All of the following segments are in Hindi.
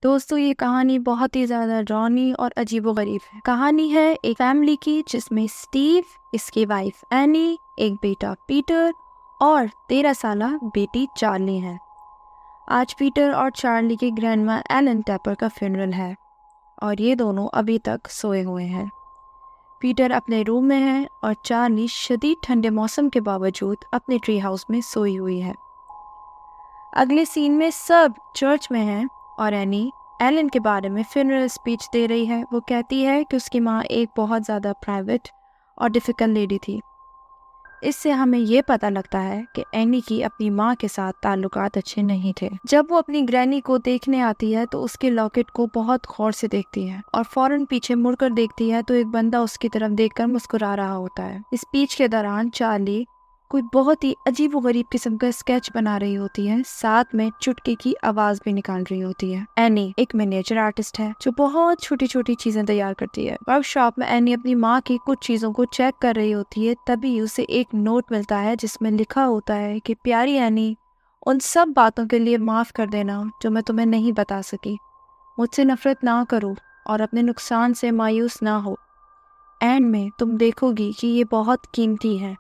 दोस्तों, ये कहानी बहुत ही ज़्यादा डरावनी और अजीबोगरीब है। कहानी है एक फैमिली की जिसमें स्टीव, इसकी वाइफ एनी, एक बेटा पीटर और 13 साला बेटी चार्ली है। आज पीटर और चार्ली के ग्रैंडमा एलन टैपर का फ्यूनरल है और ये दोनों अभी तक सोए हुए हैं। पीटर अपने रूम में है और चार्ली शदीद ठंडे मौसम के बावजूद अपने ट्री हाउस में सोई हुई है। अगले सीन में सब चर्च में हैं और एनी एलन के बारे में फ्यूनरल स्पीच दे रही है। वो कहती है कि उसकी माँ एक बहुत ज़्यादा प्राइवेट और डिफ़िकल्ट लेडी थी। इससे हमें ये पता लगता है कि एनी की अपनी माँ के साथ ताल्लुकात अच्छे नहीं थे। जब वो अपनी ग्रैनी को देखने आती है तो उसके लॉकेट को बहुत गौर से देखती है और फौरन पीछे मुड़कर देखती है तो एक बंदा उसकी तरफ देखकर मुस्कुरा रहा होता है। स्पीच के दौरान चार्ली कोई बहुत ही अजीबोगरीब किस्म का स्केच बना रही होती है, साथ में चुटकी की आवाज भी निकाल रही होती है। एनी एक मिनिएचर आर्टिस्ट है जो बहुत छोटी छोटी चीजें तैयार करती है। वर्कशॉप में एनी अपनी माँ की कुछ चीजों को चेक कर रही होती है, तभी उसे एक नोट मिलता है जिसमें लिखा होता है कि प्यारी एनी, उन सब बातों के लिए माफ कर देना जो मैं तुम्हें नहीं बता सकी। मुझसे नफरत ना करो और अपने नुकसान से मायूस ना हो। एंड में तुम देखोगी कि ये बहुत कीमती है।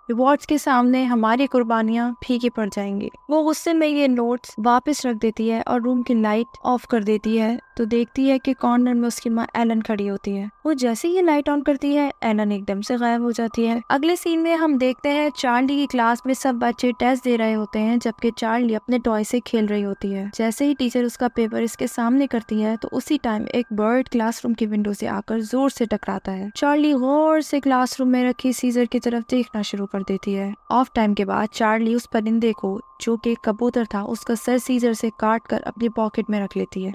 रिवॉर्ड्स के सामने हमारी कुर्बानियां फीकी पड़ जाएंगी। वो गुस्से में ये नोट्स वापस रख देती है और रूम की लाइट ऑफ कर देती है तो देखती है कि कॉर्नर में उसकी माँ एलन खड़ी होती है। वो जैसे ही लाइट ऑन करती है एलन एकदम से गायब हो जाती है। अगले सीन में हम देखते हैं चार्ली की क्लास में सब बच्चे टेस्ट दे रहे होते हैं जबकि चार्ली अपने टॉय से खेल रही होती है। जैसे ही टीचर उसका पेपर इसके सामने करती है तो उसी टाइम एक बर्ड क्लासरूम की विंडो से आकर जोर से टकराता है। चार्ली गौर से क्लासरूम में रखी सीजर की तरफ देखना शुरू कर देती है। ऑफ टाइम के बाद चार्ली उस परिंदे को, जो कि कबूतर था, उसका सर सीजर से काट कर अपनी पॉकेट में रख लेती है।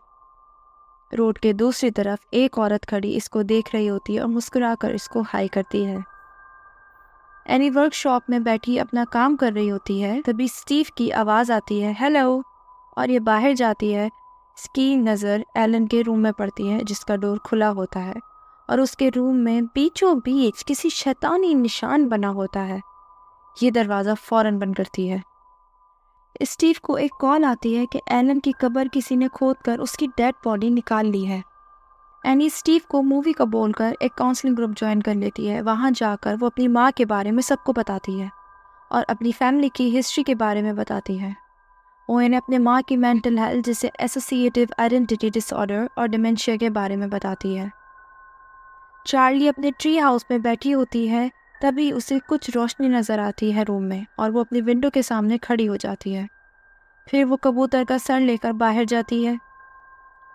रोड के दूसरी तरफ एक औरत खड़ी इसको देख रही होती है और मुस्कुराकर इसको हाई करती है। एनी वर्कशॉप में बैठी अपना काम कर रही होती है, तभी स्टीव की आवाज आती है, हेलो, और ये बाहर जाती है। इसकी नज़र एलन के रूम में पड़ती है जिसका डोर खुला होता है और उसके रूम में बीचों बीच किसी शैतानी निशान बना होता है। ये दरवाज़ा फौरन बंद करती है। स्टीव को एक कॉल आती है कि एलन की कब्र किसी ने खोदकर उसकी डेड बॉडी निकाल ली है। एनी स्टीव को मूवी का बोलकर एक काउंसलिंग ग्रुप ज्वाइन कर लेती है। वहाँ जाकर वो अपनी माँ के बारे में सबको बताती है और अपनी फैमिली की हिस्ट्री के बारे में बताती है। वो इन्हें अपने माँ की मेंटल हेल्थ जैसे एसोसिएटिव आइडेंटिटी डिसऑर्डर और डिमेंशिया के बारे में बताती है। चार्ली अपने ट्री हाउस में बैठी होती है, तभी उसे कुछ रोशनी नज़र आती है रूम में और वो अपनी विंडो के सामने खड़ी हो जाती है। फिर वो कबूतर का सर लेकर बाहर जाती है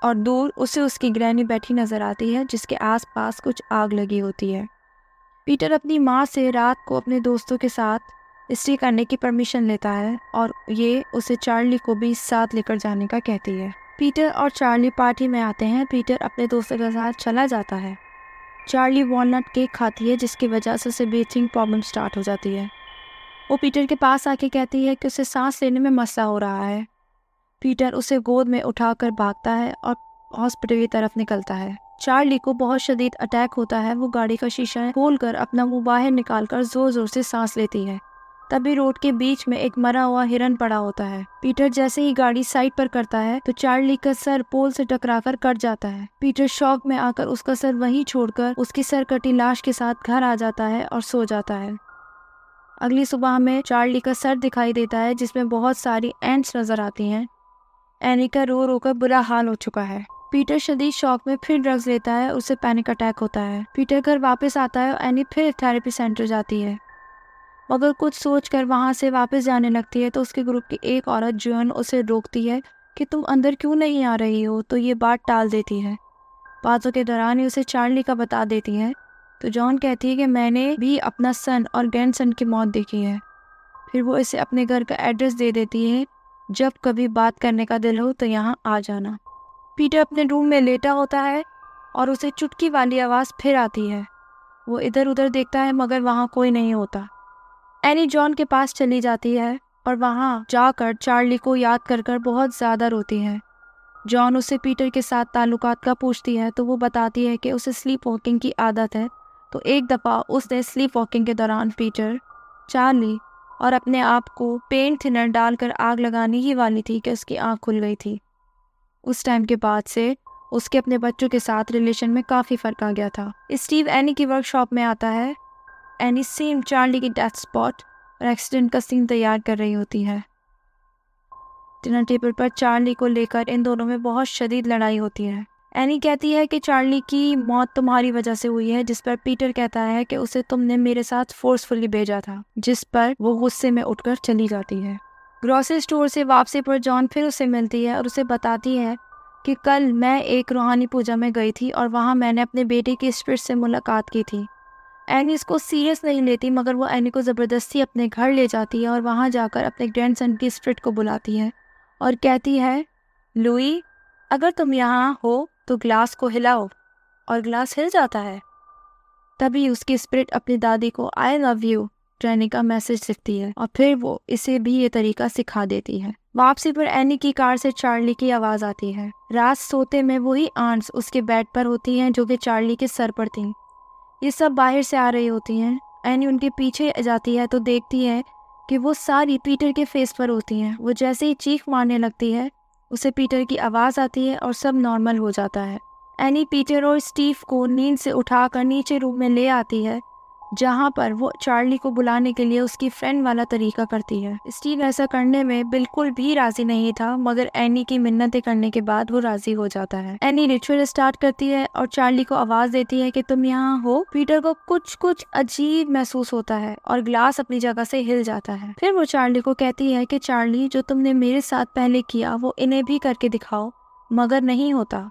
और दूर उसे उसकी ग्रैनी बैठी नज़र आती है जिसके आसपास कुछ आग लगी होती है। पीटर अपनी माँ से रात को अपने दोस्तों के साथ स्टे करने की परमिशन लेता है और ये उसे चार्ली को भी साथ लेकर जाने का कहती है। पीटर और चार्ली पार्टी में आते हैं। पीटर अपने दोस्तों के साथ चला जाता है। चार्ली वॉलनट केक खाती है जिसकी वजह से उसे ब्रीथिंग प्रॉब्लम स्टार्ट हो जाती है। वो पीटर के पास आके कहती है कि उसे सांस लेने में मसला हो रहा है। पीटर उसे गोद में उठाकर भागता है और हॉस्पिटल की तरफ निकलता है। चार्ली को बहुत शदीद अटैक होता है। वो गाड़ी का शीशा खोलकर अपना मुंह बाहर निकालकर जोर जोर से सांस लेती है। तभी रोड के बीच में एक मरा हुआ हिरन पड़ा होता है। पीटर जैसे ही गाड़ी साइड पर करता है तो चार्ली का सर पोल से टकराकर कट जाता है। पीटर शॉक में आकर उसका सर वहीं छोड़कर उसकी सर कटी लाश के साथ घर आ जाता है और सो जाता है। अगली सुबह हमें चार्ली का सर दिखाई देता है जिसमें बहुत सारी एंट्स नजर आती हैं। एनी का रो रो कर बुरा हाल हो चुका है। पीटर शदीद शॉक में फिर ड्रग्स लेता है, उसे पैनिक अटैक होता है। पीटर घर वापस आता है और एनी फिर थेरेपी सेंटर जाती है, मगर कुछ सोचकर वहां से वापस जाने लगती है तो उसके ग्रुप की एक औरत जॉन उसे रोकती है कि तुम अंदर क्यों नहीं आ रही हो, तो ये बात टाल देती है। बातों के दौरान ही उसे चार्ली का बता देती है तो जॉन कहती है कि मैंने भी अपना सन और ग्रैंडसन की मौत देखी है। फिर वो इसे अपने घर का एड्रेस दे देती है, जब कभी बात करने का दिल हो तो यहाँ आ जाना। पीटर अपने रूम में लेटा होता है और उसे चुटकी वाली आवाज़ फिर आती है। वो इधर उधर देखता है मगर वहाँ कोई नहीं होता। एनी जॉन के पास चली जाती है और वहाँ जाकर चार्ली को याद कर कर बहुत ज़्यादा रोती है। जॉन उससे पीटर के साथ ताल्लुकात का पूछती है तो वो बताती है कि उसे स्लीप वॉकिंग की आदत है। तो एक दफ़ा उसने स्लीप वॉकिंग के दौरान पीटर, चार्ली और अपने आप को पेंट थिनर डालकर आग लगाने ही वाली थी कि उसकी आँख खुल गई थी। उस टाइम के बाद से उसके अपने बच्चों के साथ रिलेशन में काफ़ी फ़र्क आ गया था। स्टीव एनी की वर्कशॉप में आता है। एनी सेम चार्ली की डेथ स्पॉट और एक्सीडेंट का सीन तैयार कर रही होती है। डिनर टेबल पर चार्ली को लेकर इन दोनों में बहुत शदीद लड़ाई होती है। एनी कहती है कि चार्ली की मौत तुम्हारी वजह से हुई है, जिस पर पीटर कहता है कि उसे तुमने मेरे साथ फोर्सफुली भेजा था, जिस पर वो गुस्से में उठकर चली जाती है। ग्रोसरी स्टोर से वापसी पर जॉन फिर उसे मिलती है और उसे बताती है कि कल मैं एक रूहानी पूजा में गई थी और वहाँ मैंने अपने बेटे की स्पिरिट से मुलाकात की थी। एनी इसको सीरियस नहीं लेती, मगर वो एनी को ज़बरदस्ती अपने घर ले जाती है और वहाँ जाकर अपने ग्रैंडसन की स्पिरिट को बुलाती है और कहती है, लुई, अगर तुम यहाँ हो तो ग्लास को हिलाओ, और ग्लास हिल जाता है। तभी उसकी स्पिरिट अपनी दादी को आई लव यू कहने का मैसेज लिखती है और फिर वो इसे भी ये तरीका सिखा देती है। वापसी पर एनी की कार से चार्ली की आवाज़ आती है। रात सोते में वही आंट्स उसके बेड पर होती हैं जो कि चार्ली के सर पर थीं। ये सब बाहर से आ रही होती हैं। एनी उनके पीछे जाती है तो देखती है कि वो सारी पीटर के फेस पर होती हैं। वो जैसे ही चीख मारने लगती है, उसे पीटर की आवाज़ आती है और सब नॉर्मल हो जाता है। एनी पीटर और स्टीव को नींद से उठाकर नीचे रूम में ले आती है, जहाँ पर वो चार्ली को बुलाने के लिए उसकी फ्रेंड वाला तरीका करती है। स्टीव ऐसा करने में बिल्कुल भी राजी नहीं था, मगर एनी की मिन्नतें करने के बाद वो राजी हो जाता है। एनी रिचुअल स्टार्ट करती है और चार्ली को आवाज़ देती है कि तुम यहाँ हो। पीटर को कुछ अजीब महसूस होता है और ग्लास अपनी जगह से हिल जाता है। फिर वो चार्ली को कहती है कि चार्ली, जो तुमने मेरे साथ पहले किया वो इन्हें भी करके दिखाओ, मगर नहीं होता।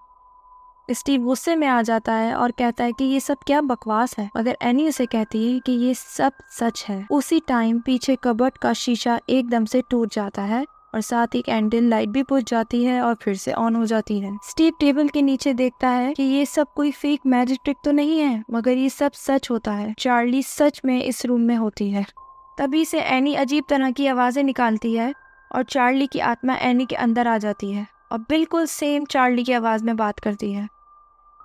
स्टीव गुस्से में आ जाता है और कहता है कि ये सब क्या बकवास है, मगर एनी उसे कहती है कि ये सब सच है। उसी टाइम पीछे कबर्ड का शीशा एकदम से टूट जाता है और साथ ही कैंडल लाइट भी बुझ जाती है और फिर से ऑन हो जाती है। स्टीव टेबल के नीचे देखता है कि ये सब कोई फेक मैजिक ट्रिक तो नहीं है, मगर ये सब सच होता है। चार्ली सच में इस रूम में होती है। तभी से एनी अजीब तरह की आवाजें निकालती है और चार्ली की आत्मा एनी के अंदर आ जाती है और बिल्कुल सेम चार्ली की आवाज में बात करती है।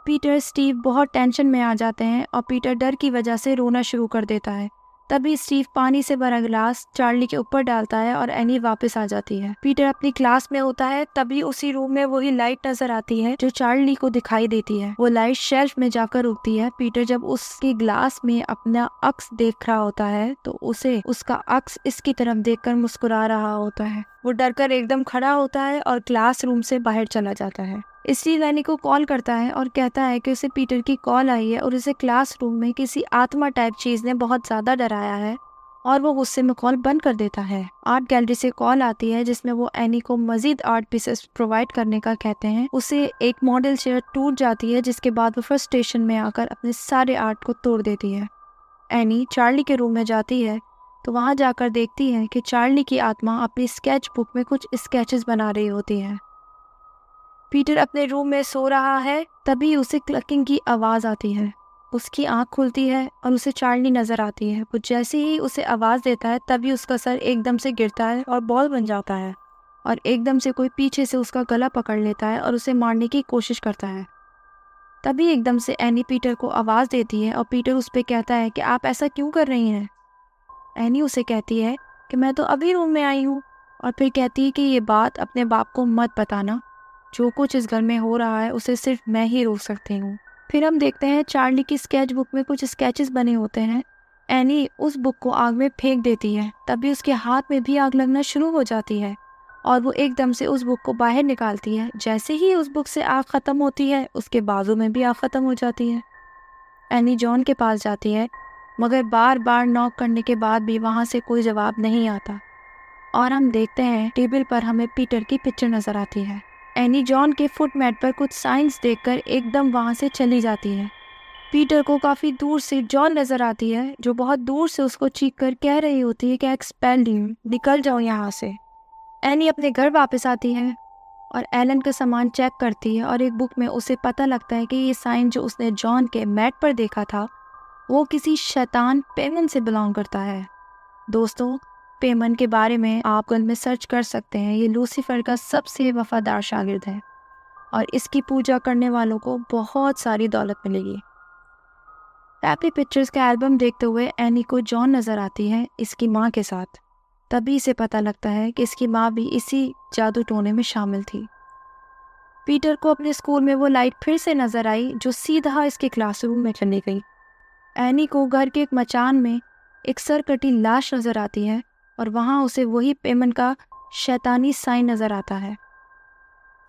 पीटर स्टीव बहुत टेंशन में आ जाते हैं और पीटर डर की वजह से रोना शुरू कर देता है। तभी स्टीव पानी से भरा गिलास चार्ली के ऊपर डालता है और एनी वापस आ जाती है। पीटर अपनी क्लास में होता है, तभी उसी रूम में वही लाइट नजर आती है जो चार्ली को दिखाई देती है। वो लाइट शेल्फ में जाकर रुकती है। पीटर जब उसके ग्लास में अपना अक्स देख रहा होता है तो उसे उसका अक्स इसकी तरफ देखकर मुस्कुरा रहा होता है। वो डरकर एकदम खड़ा होता है और क्लासरूम से बाहर चला जाता है। स्टीव एनी को कॉल करता है और कहता है कि उसे पीटर की कॉल आई है और उसे क्लासरूम में किसी आत्मा टाइप चीज ने बहुत ज्यादा डराया है और वो गुस्से में कॉल बंद कर देता है। आर्ट गैलरी से कॉल आती है जिसमें वो एनी को मजीद आर्ट पीसेस प्रोवाइड करने का कहते हैं। उसे एक मॉडल चेयर टूट जाती है, जिसके बाद वो फ्रस्ट्रेशन में आकर अपने सारे आर्ट को तोड़ देती है। एनी चार्ली के रूम में जाती है तो वहाँ जाकर देखती है कि चार्ली की आत्मा अपनी स्केच बुक में कुछ स्केचेस बना रही होती है। पीटर अपने रूम में सो रहा है, तभी उसे क्लकिंग की आवाज़ आती है। उसकी आंख खुलती है और उसे चार्ली नज़र आती है। वो जैसे ही उसे आवाज़ देता है तभी उसका सर एकदम से गिरता है और बॉल बन जाता है और एकदम से कोई पीछे से उसका गला पकड़ लेता है और उसे मारने की कोशिश करता है। तभी एकदम से एनी पीटर को आवाज़ देती है और पीटर उस पर कहता है कि आप ऐसा क्यों कर रही हैं। एनी उसे कहती है कि मैं तो अभी रूम में आई हूँ, और फिर कहती है कि ये बात अपने बाप को मत बताना। जो कुछ इस घर में हो रहा है उसे सिर्फ मैं ही रोक सकती हूँ। फिर हम देखते हैं चार्ली की स्केच बुक में कुछ स्केचेस बने होते हैं। एनी उस बुक को आग में फेंक देती है, तभी उसके हाथ में भी आग लगना शुरू हो जाती है और वो एकदम से उस बुक को बाहर निकालती है। जैसे ही उस बुक से आग ख़त्म होती है, उसके बाजू में भी आग ख़त्म हो जाती है। एनी जॉन के पास जाती है, मगर बार बार नॉक करने के बाद भी वहाँ से कोई जवाब नहीं आता और हम देखते हैं टेबल पर हमें पीटर की पिक्चर नज़र आती है। एनी जॉन के फुटमैट पर कुछ साइंस देखकर एकदम वहाँ से चली जाती है। पीटर को काफ़ी दूर से जॉन नज़र आती है, जो बहुत दूर से उसको चीख कर कह रही होती है कि एक्सपेल यू, निकल जाओ यहाँ से। एनी अपने घर वापस आती है और एलन का सामान चेक करती है और एक बुक में उसे पता लगता है कि ये साइन जो उसने जॉन के मैट पर देखा था वो किसी शैतान पेमन से बिलोंग करता है। दोस्तों, पेमन के बारे में आप गूगल में सर्च कर सकते हैं। ये लूसीफर का सबसे वफादार शागिर्द है और इसकी पूजा करने वालों को बहुत सारी दौलत मिलेगी। हैप्पी पिक्चर्स का एल्बम देखते हुए एनी को जॉन नज़र आती है इसकी माँ के साथ। तभी इसे पता लगता है कि इसकी माँ भी इसी जादू टोने में शामिल थी। पीटर को अपने स्कूल में वो लाइट फिर से नजर आई जो सीधा इसके क्लासरूम में चली गई। एनी को घर के एक मचान में एक सरकटी लाश नजर आती है और वहाँ उसे वही पेमन का शैतानी साइन नजर आता है।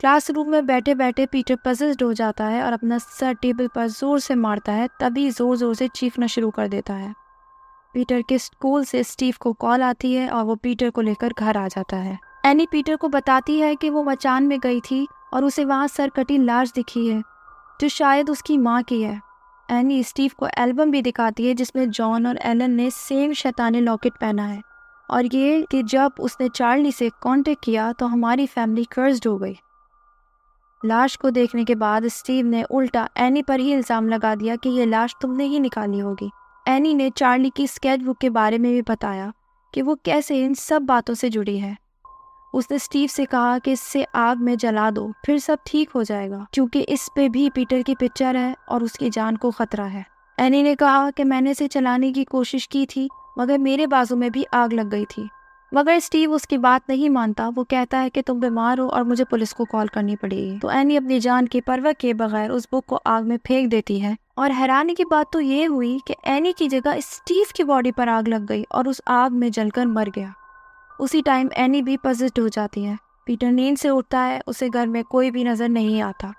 क्लासरूम में बैठे बैठे पीटर पज़ल्ड हो जाता है और अपना सर टेबल पर जोर से मारता है, तभी जोर जोर से चीखना शुरू कर देता है। पीटर के स्कूल से स्टीव को कॉल आती है और वो पीटर को लेकर घर आ जाता है। एनी पीटर को बताती है कि वो मचान में गई थी और उसे वहाँ सरकटी लाश दिखी है जो शायद उसकी माँ की है। एनी स्टीव को एल्बम भी दिखाती है जिसमें जॉन और एलन ने सेम शैतानी लॉकेट पहना है और ये कि जब उसने चार्ली से कांटेक्ट किया तो हमारी फैमिली कर्स्ड हो गई। लाश को देखने के बाद स्टीव ने उल्टा एनी पर ही इल्ज़ाम लगा दिया कि ये लाश तुमने ही निकाली होगी। एनी ने चार्ली की स्केच बुक के बारे में भी बताया कि वो कैसे इन सब बातों से जुड़ी है। उसने स्टीव से कहा कि इससे आग में जला दो, फिर सब ठीक हो जाएगा, क्योंकि इस पे भी पीटर की पिक्चर है और उसकी जान को खतरा है। एनी ने कहा कि मैंने इसे चलाने की कोशिश की थी मगर मेरे बाजू में भी आग लग गई थी। मगर स्टीव उसकी बात नहीं मानता। वो कहता है कि तुम बीमार हो और मुझे पुलिस को कॉल करनी पड़ेगी। तो एनी अपनी जान की परवाह किए बगैर उस बुक को आग में फेंक देती है और हैरानी की बात तो ये हुई कि एनी की जगह स्टीव की बॉडी पर आग लग गई और उस आग में जलकर मर गया। उसी टाइम एनी भी पज़ल्ड हो जाती है। पीटर नींद से उठता है, उसे घर में कोई भी नजर नहीं आता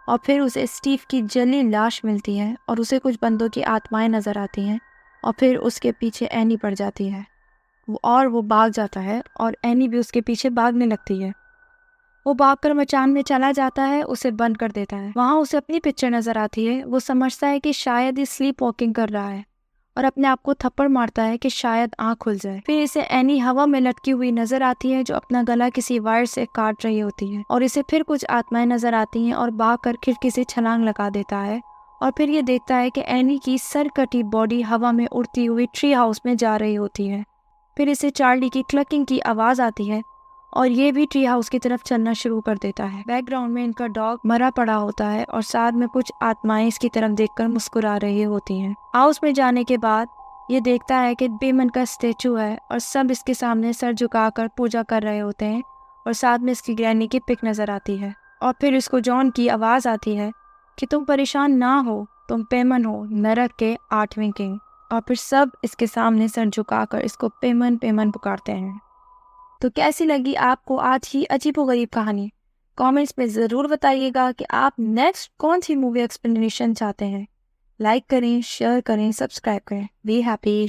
और फिर उसे स्टीव की जली लाश मिलती है और उसे कुछ बंदों की आत्माएं नजर आती हैं और फिर उसके पीछे एनी पड़ जाती है वो भाग जाता है और एनी भी उसके पीछे भागने लगती है। वो भागकर मचान में चला जाता है, उसे बंद कर देता है। वहाँ उसे अपनी पिक्चर नजर आती है। वो समझता है कि शायद ये स्लीप वॉकिंग कर रहा है और अपने आप को थप्पड़ मारता है कि शायद आँख खुल जाए। फिर इसे एनी हवा में लटकी हुई नजर आती है जो अपना गला किसी वायर से काट रही होती है और इसे फिर कुछ आत्माएं नजर आती हैं और भागकर खिड़की से छलांग लगा देता है और फिर ये देखता है कि एनी की सरकटी बॉडी हवा में उड़ती हुई ट्री हाउस में जा रही होती है। फिर इसे चार्ली की क्लकिंग की आवाज़ आती है और ये भी ट्री हाउस की तरफ चलना शुरू कर देता है। बैकग्राउंड में इनका डॉग मरा पड़ा होता है और साथ में कुछ आत्माएं इसकी तरफ देखकर मुस्कुरा रही होती हैं। हाउस में जाने के बाद ये देखता है कि बेमन का स्टेचू है और सब इसके सामने सर झुकाकर पूजा कर रहे होते हैं और साथ में इसकी ग्रैनी की पिक नज़र आती है। और फिर इसको जॉन की आवाज़ आती है कि तुम परेशान ना हो, तुम पेमन हो, नरक के 8वें किंग। और फिर सब इसके सामने सर झुकाकर इसको पेमन पेमन पुकारते हैं। तो कैसी लगी आपको आज ही अजीबोगरीब कहानी? कमेंट्स में ज़रूर बताइएगा कि आप नेक्स्ट कौन सी मूवी एक्सप्लेनेशन चाहते हैं। लाइक करें, शेयर करें, सब्सक्राइब करें। Be happy.